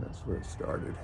That's where it started.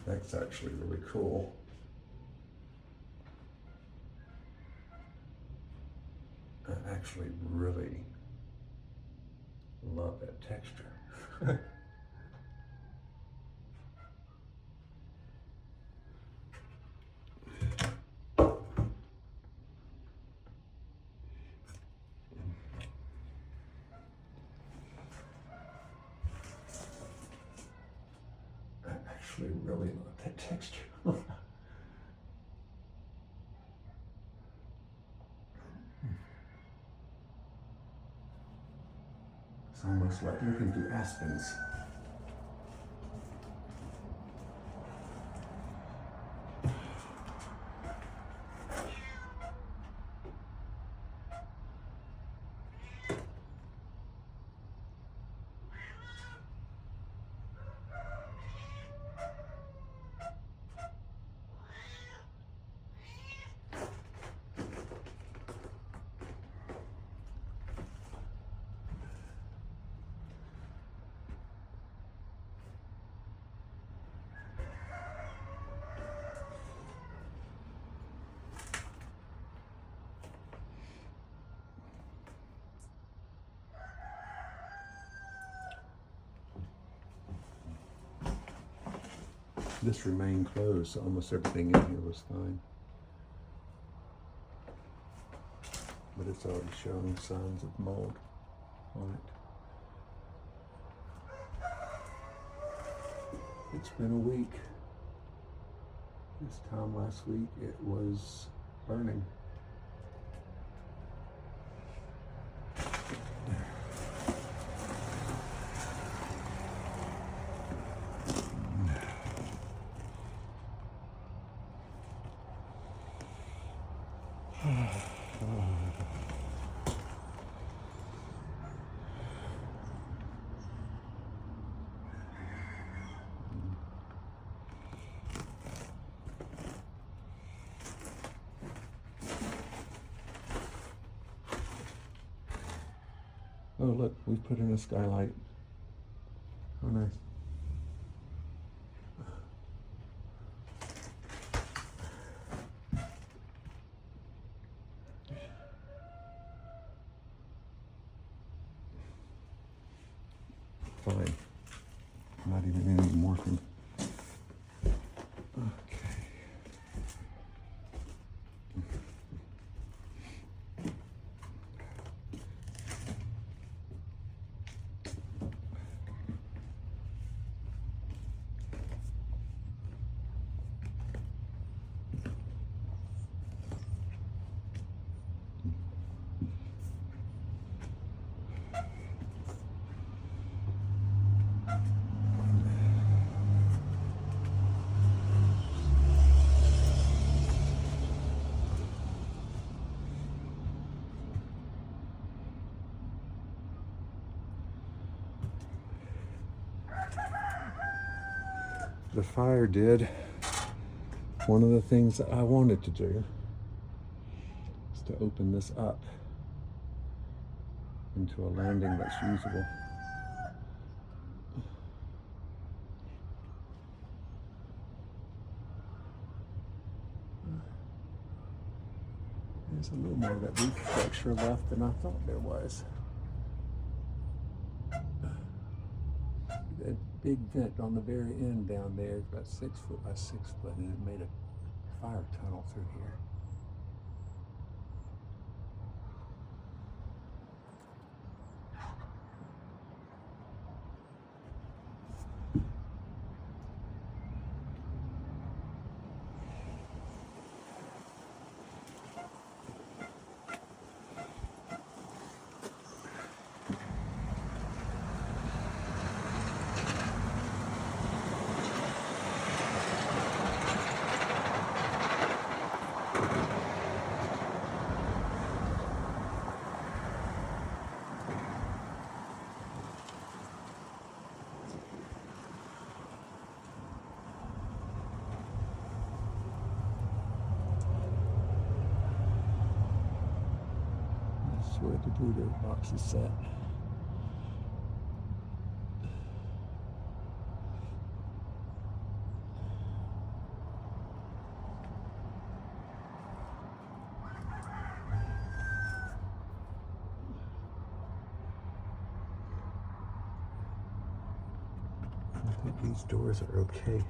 That's actually really cool. I actually really love that texture. I actually really love that texture. It's almost like looking through aspens. This remained closed, so almost everything in here was fine. But it's already showing signs of mold on it. It's been a week. This time last week it was burning. Oh, look, we put in a skylight. Oh, nice. Fine. Not even any morphine. Okay. The fire did one of the things that I wanted to do, is to open this up into a landing that's usable. There's a little more of that roof structure left than I thought there was. That big vent on the very end down there is about 6 foot by 6 foot, and it made a fire tunnel through here. That's where the Blueberry box is set. I think these doors are okay.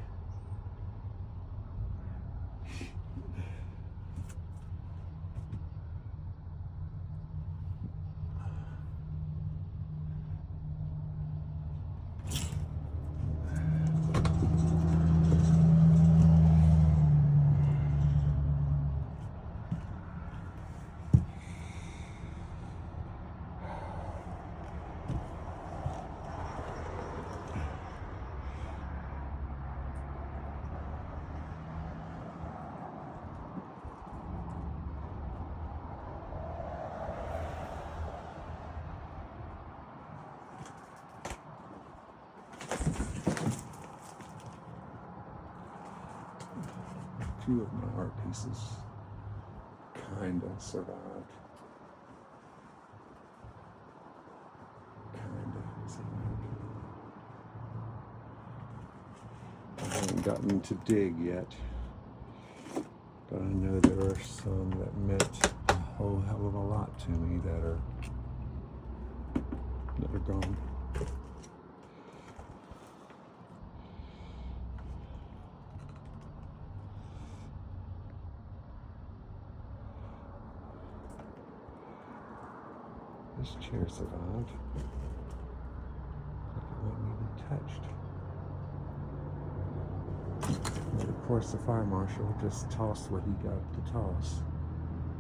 Two of my art pieces kind of survived. I haven't gotten to dig yet, but I know there are some that meant a whole hell of a lot to me that are gone. This chair survived. Like it wasn't even touched. And of course, the fire marshal just tossed what he got to toss,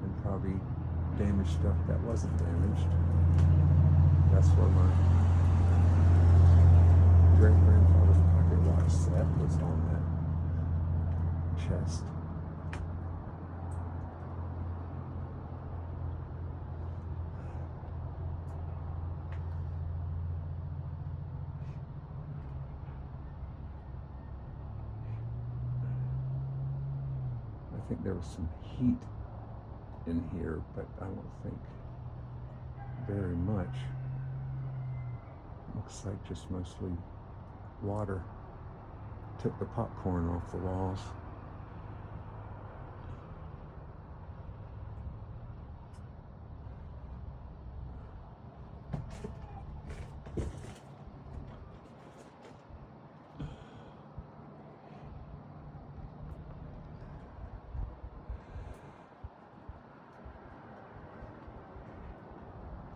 and probably damaged stuff that wasn't damaged. That's where my great-grandfather's pocket watch set was on that chest. think there was some heat in here, but I don't think very much. Looks like just mostly water. Took the popcorn off the walls.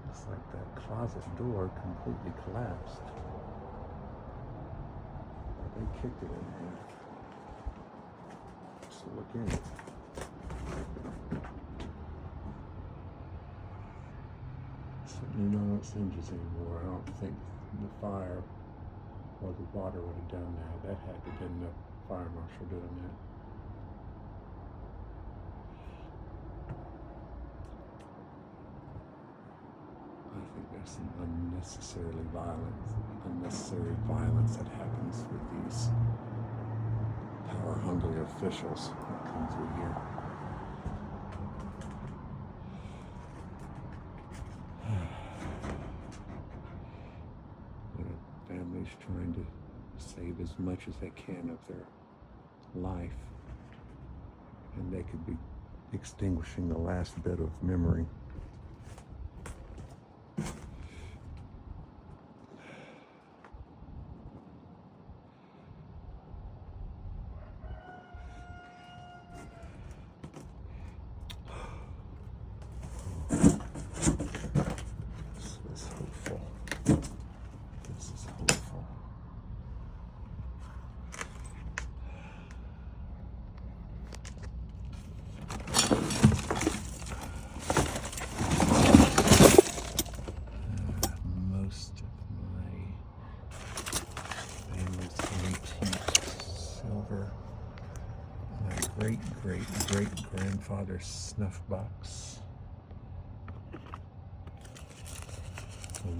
Looks like that closet door completely collapsed. They kicked it in here. So look in it. Certainly not on hinges anymore. I don't think the fire or the water would have done that. That had to have been the fire marshal doing that. I think there's some unnecessary violence that happens with these power-hungry officials that come through here. The family's trying to save as much as they can of their life, and they could be extinguishing the last bit of memory. Great-grandfather's snuff box. A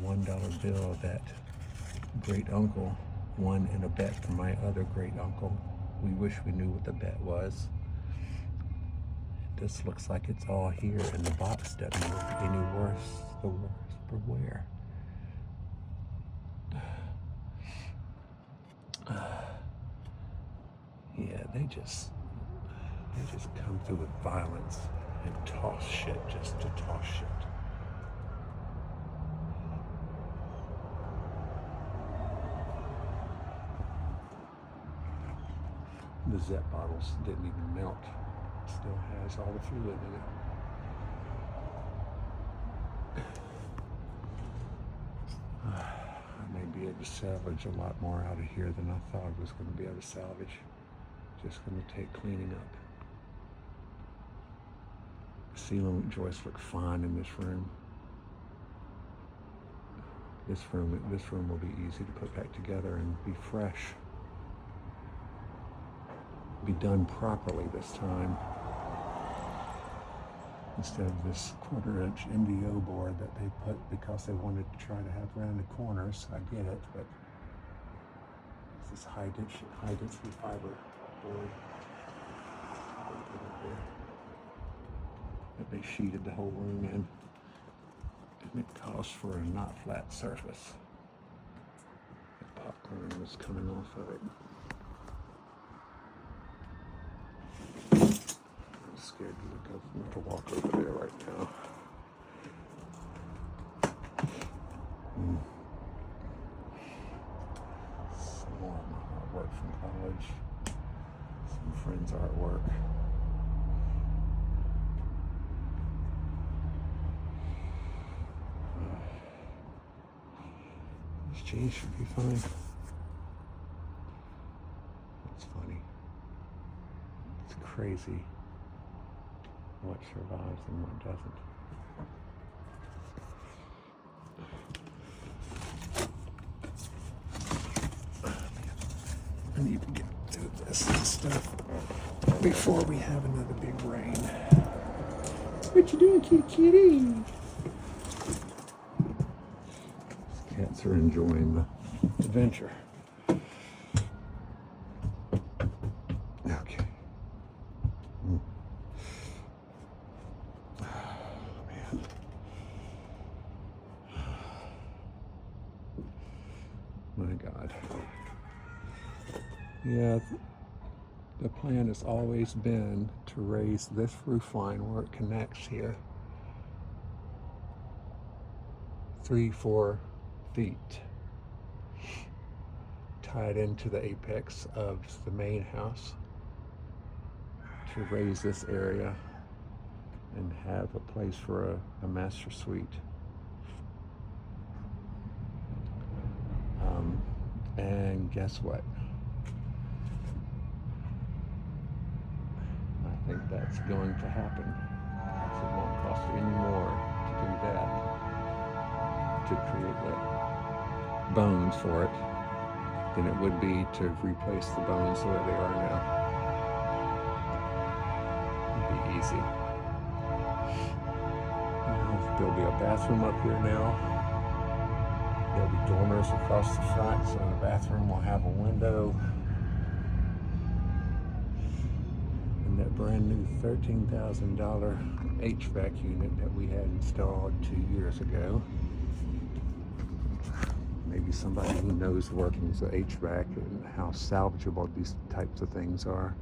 $1 bill that great uncle won in a bet from my other great uncle. We wish we knew what the bet was. This looks like it's all here, and the box doesn't look any worse. The worse for wear. Yeah, they just come through with violence and toss shit just to toss shit. The Zep bottles didn't even melt. Still has all the fluid in it. I may be able to salvage a lot more out of here than I thought I was going to be able to salvage. Just going to take cleaning up. The ceiling joists look fine in this room. This room will be easy to put back together and be fresh. Be done properly this time. Instead of this 1/4-inch MDO board that they put because they wanted to try to have rounded corners. I get it, but this is high density fiber board that they sheeted the whole room in, and it calls for a not flat surface. The popcorn was coming off of it. I'm scared to walk over there right now. Some more of my artwork from college. Some friends' artwork. This cheese should be fine. It's funny. It's crazy what survives and what doesn't. I need to get through this stuff before we have another big rain. What you doing, kitty? These cats are enjoying the adventure. Okay. God. Yeah, the plan has always been to raise this roof line where it connects here 3-4 feet, tied into the apex of the main house, to raise this area and have a place for a master suite. And guess what? I think that's going to happen. It won't cost any more to do that, to create the bones for it, than it would be to replace the bones the way they are now. It'd be easy. There'll be a bathroom up here now. There'll be dormers across the front, so the bathroom will have a window. And that brand new $13,000 HVAC unit that we had installed 2 years ago. Maybe somebody who knows the workings of HVAC and how salvageable these types of things are.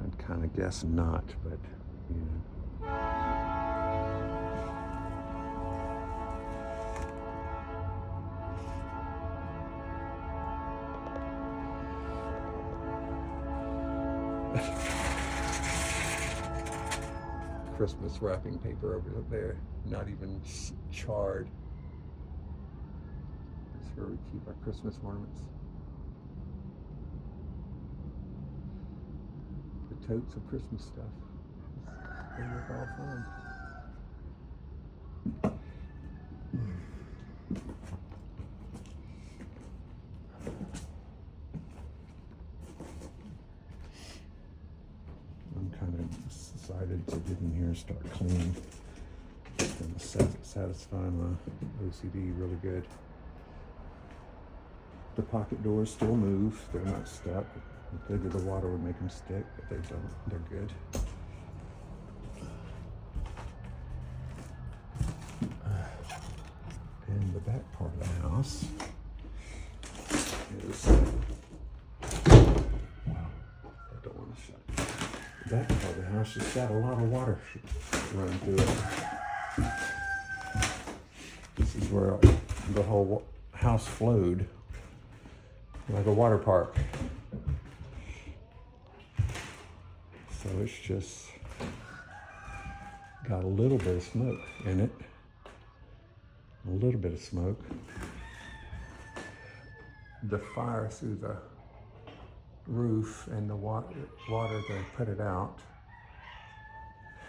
I'd kind of guess not, but you know. Christmas wrapping paper over there, not even charred. That's where we keep our Christmas ornaments. The totes of Christmas stuff. They look all fun. I'm kind of decided to get in here and start cleaning. It's going to satisfy my OCD really good. The pocket doors still move. They're not stuck. I figured the water would make them stick, but they don't. They're good. And the back part of the house is... Wow, I don't want to shut it. The back part of the house has got a lot of water running through it. This is where the whole house flowed, like a water park. So it's just got a little bit of smoke in it. A little bit of smoke. The fire through the roof and the water that put it out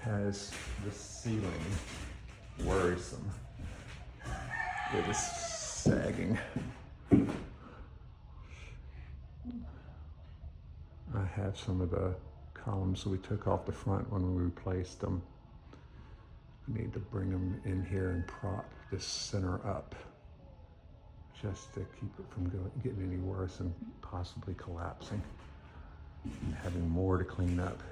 has the ceiling worrisome. It is sagging. I have some of the columns we took off the front when we replaced them. I need to bring them in here and prop this center up, just to keep it from getting any worse and possibly collapsing and having more to clean up.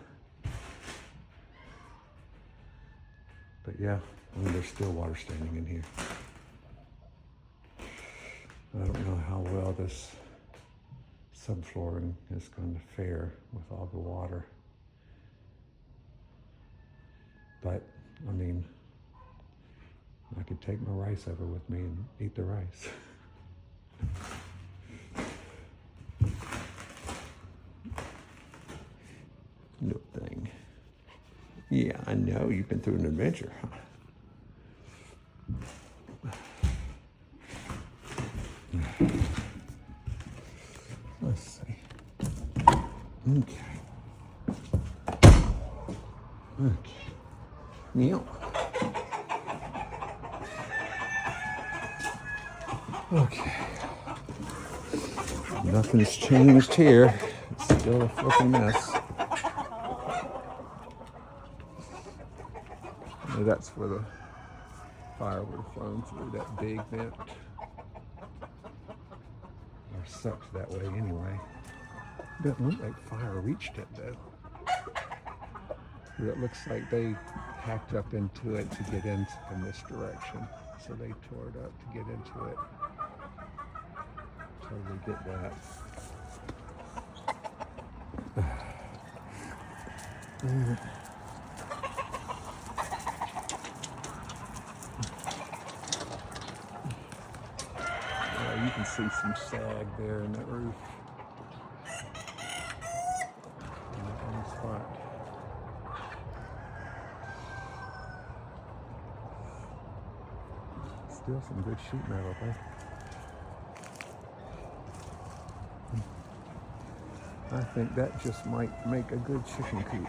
But yeah, I mean, there's still water standing in here. I don't know how well this subflooring is going to fare with all the water. But, I mean, I could take my rice over with me and eat the rice. No thing. Yeah, I know. You've been through an adventure, huh? Let's see. Okay. Okay. Meal. Okay. Nothing's changed here. It's still a flipping mess. And that's where the fire would have flown through that big vent. Or sucked that way anyway. Doesn't look like fire reached it though. It looks like they hacked up into it to get in this direction. So they tore it up to get into it. totally get that. You can see some sag there in that roof. In that one spot. Still some good sheet metal there. I think that just might make a good chicken coop.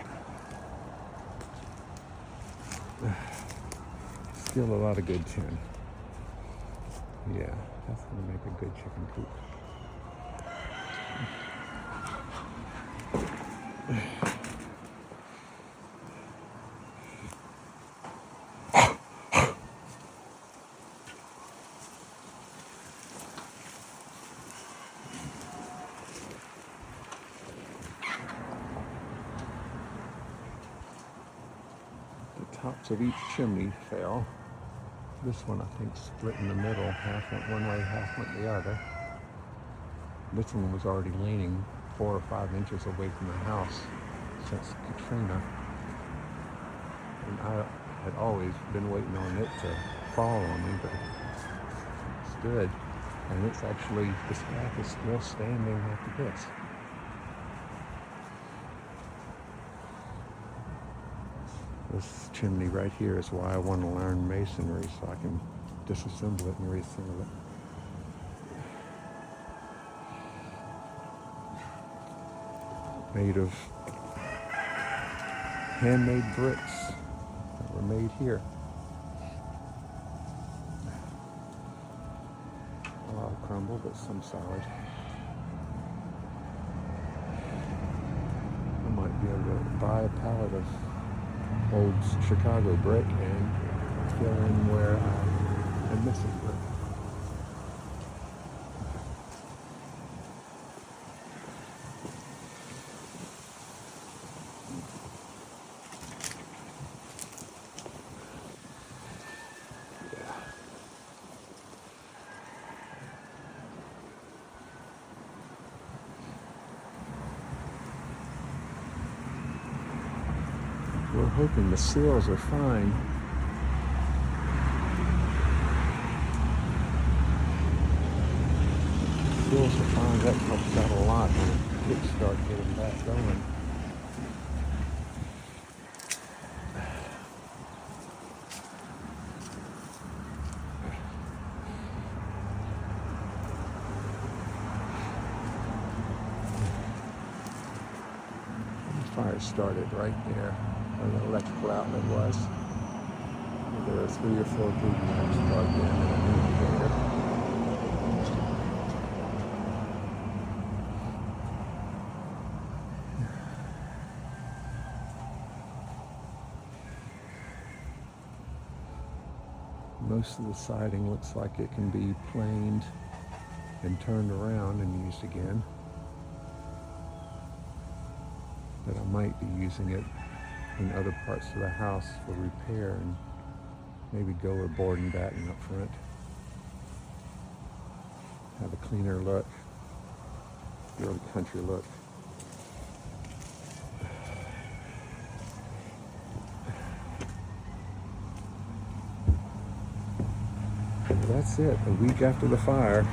Still a lot of good tin. Yeah, that's going to make a good chicken coop. The tops of each chimney fell. This one, I think, split in the middle. Half went one way, half went the other. This one was already leaning 4 or 5 inches away from the house since Katrina. And I had always been waiting on it to fall on me, but it stood. And it's actually, the stack is still standing after this. This chimney right here is why I want to learn masonry, so I can disassemble it and reassemble it. Made of handmade bricks that were made here. A lot of crumble, but some solid. I might be able to buy a pallet of old Chicago brick and fill in where I am missing brick. We're hoping the seals are fine. Seals are fine. That helps out a lot when the kids start getting back going. The fire started right there where the electrical outlet was. There were 3 or 4 big lamps plugged in and an indicator. Most of the siding looks like it can be planed and turned around and used again. But I might be using it in other parts of the house for repair and maybe go with board and batten up front. Have a cleaner look, really country look. Well, that's it, a week after the fire.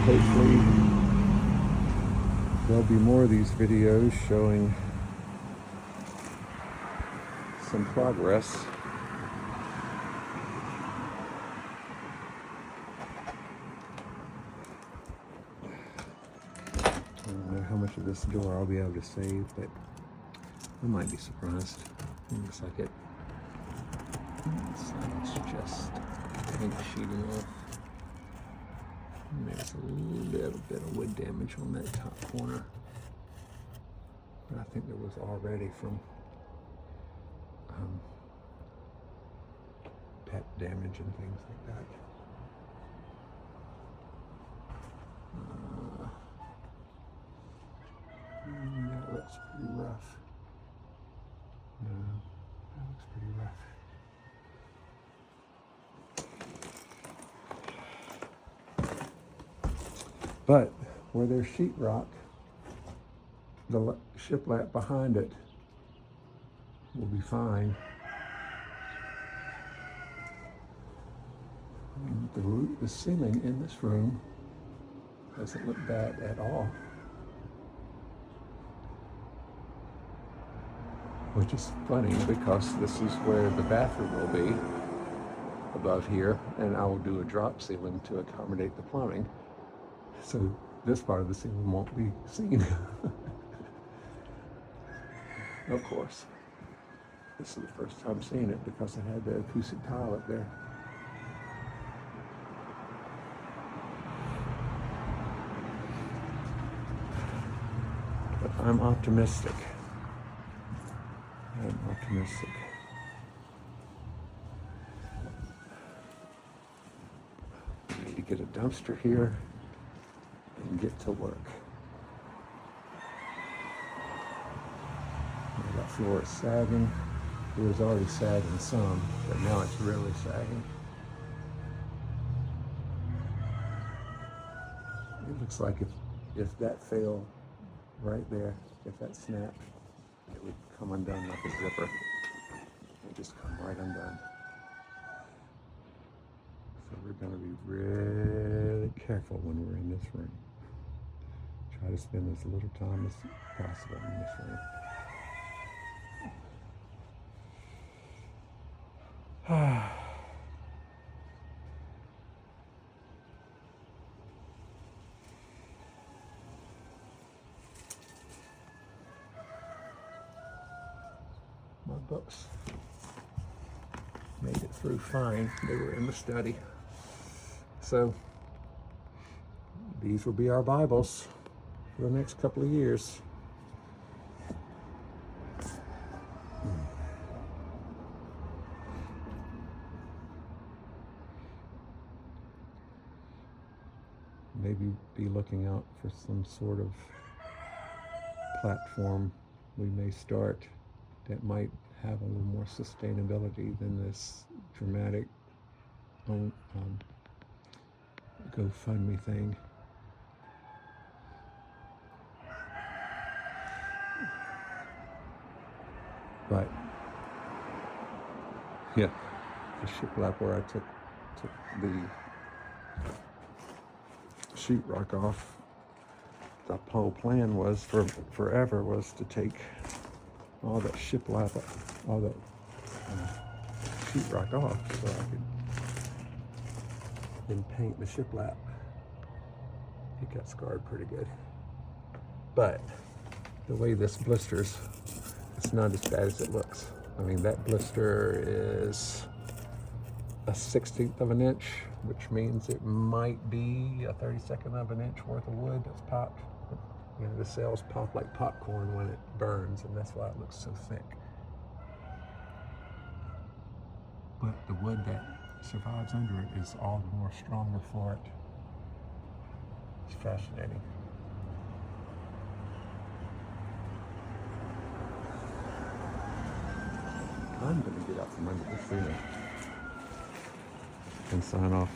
Hopefully there'll be more of these videos showing some progress. I don't know how much of this door I'll be able to save, but I might be surprised. It looks like it. Looks like it's just paint sheeting off. And there's a little bit of wood damage on that top corner. But I think there was already from pet damage and things like that. That looks pretty rough. No, that looks pretty rough. But where there's sheetrock, the shiplap behind it will be fine. And the ceiling in this room doesn't look bad at all. Which is funny because this is where the bathroom will be, above here, and I will do a drop ceiling to accommodate the plumbing. So this part of the ceiling won't be seen. Of course. This is the first time seeing it because I had the acoustic tile up there. But I'm optimistic. I'm optimistic. I need to get a dumpster here and get to work. That floor is sagging. It was already sagging some, but now it's really sagging. It looks like if that fell right there, if that snapped, it would come undone like a zipper. It would just come right undone. So we're going to be really careful when we're in this room. Try to spend as little time as possible in this room. My books made it through fine. They were in the study. So these will be our Bibles for the next couple of years. Maybe be looking out for some sort of platform we may start that might have a little more sustainability than this dramatic GoFundMe thing. But yeah, the shiplap where I took the sheetrock off, the whole plan was forever was to take all that shiplap, all that sheetrock off so I could then paint the shiplap. It got scarred pretty good. But the way this blisters, it's not as bad as it looks. I mean, that blister is a 1/16 of an inch, which means it might be a 32nd of an inch worth of wood that's popped. You know, the cells pop like popcorn when it burns, and that's why it looks so thick. But the wood that survives under it is all the more stronger for it. It's fascinating. I'm going to get out from under this ceiling and sign off.